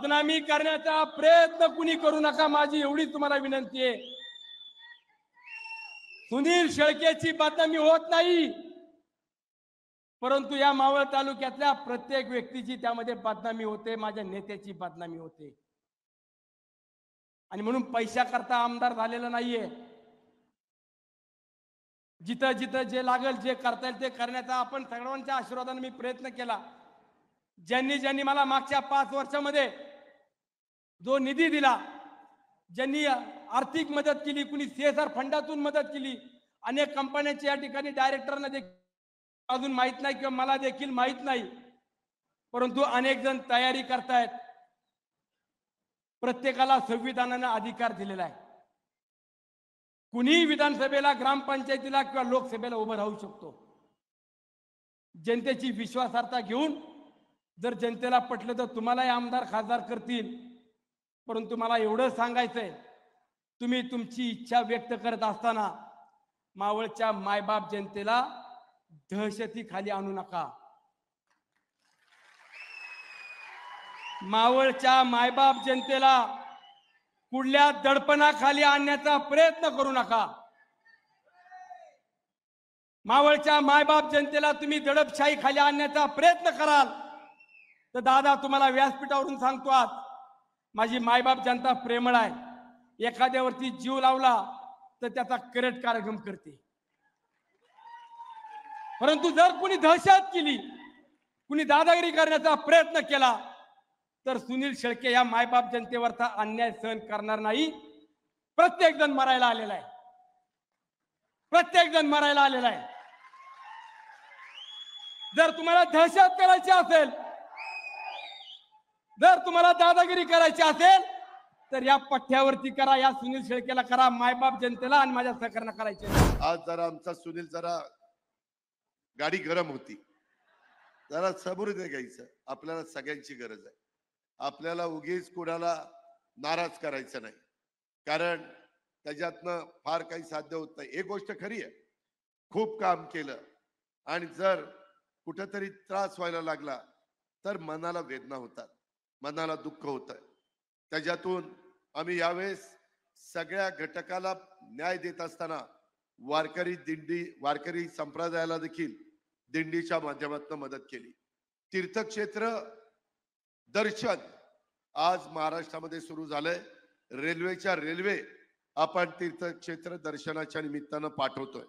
बदनामी करण्याचा प्रयत्न कुणी करू नका, माझी एवढी तुम्हाला विनंती आहे. सुनील शेळकेची बदनामी होत नाही, परंतु या मावळ तालुक्यातल्या प्रत्येक व्यक्तीची त्यामध्ये बदनामी होते, माझ्या नेत्याची बदनामी होते. आणि म्हणून पैसा करता आमदार झालेला नाहीये. जिथं जिथं जे लागेल, जे करता येईल ते करण्याचा आपण सर्वांच्या आशीर्वादाने मी प्रयत्न केला. ज्यांनी ज्यांनी मला मागच्या 5 वर्षामध्ये जो निधी दिला, ज्यांनी आर्थिक मदत केली, कुणी CSR फंडातून मदत केली, अनेक कंपन्यांच्या या ठिकाणी डायरेक्टरना देखील अजून माहित नाही किंवा मला देखील माहित नाही, परंतु अनेक जण तयारी करतायत. प्रत्येकाला संविधानाने अधिकार दिलेला आहे. कुणी विधानसभेला, ग्रामपंचायतीला किंवा लोकसभेला उभं राहू शकतो. जनतेची विश्वासार्हता घेऊन जर जनतेला पटलं तर तुम्हालाही आमदार खासदार करतील. परंतु मला एवढं सांगायचंय, तुम्ही तुमची इच्छा व्यक्त करत असताना मावळच्या मायबाप जनतेला दहशतीखाली आणू नका. मावळच्या मायबाप जनतेला कुठल्या दडपणाखाली आणण्याचा प्रयत्न करू नका. मावळच्या मायबाप जनतेला तुम्ही दडपशाही खाली आणण्याचा प्रयत्न कराल तर दादा, तुम्हाला व्यासपीठावरून सांगतो, आज माझी मायबाप जनता प्रेमळ आहे. एखाद्यावरती जीव लावला तर त्याचा करट कार्यक्रम करते. परंतु जर कुणी दहशत केली, कुणी दादागिरी करण्याचा प्रयत्न केला तर सुनील शेळके या मायबाप जनतेवरचा अन्याय सहन करणार नाही. प्रत्येक जण मरायला आलेला आहे. प्रत्येक जण मरायला आलेला आहे. जर तुम्हाला दहशत करायची असेल, जर तुम्हाला दादागिरी करायची असेल तर या पठ्ठ्यावरती करा, या सुनील शेळकेला करा, मायबाप जनतेला आणि माझ्या सहकार्यांना करायचे. आज जरा आमचा सुनील जरा गाडी गरम होती, जरा सबुरीने घ्यायचं. आपल्याला सगळ्यांची गरज आहे. आपल्याला उगीच कोणाला नाराज करायचं नाही, कारण त्याच्यातनं फार काही साध्य होत नाही. एक गोष्ट खरी आहे, खूप काम केलं आणि जर कुठेतरी त्रास व्हायला लागला तर मनाला वेदना होतात, मनाला दुःख होतं. त्याच्यातून आम्ही यावेळेस सगळ्या घटकाला न्याय देत असताना वारकरी संप्रदायाला देखील दिंडीच्या माध्यमातून मदत केली. तीर्थक्षेत्र दर्शन आज महाराष्ट्रामध्ये सुरू झालंय. रेल्वे आपण तीर्थक्षेत्र दर्शनाच्या निमित्तानं पाठवतोय.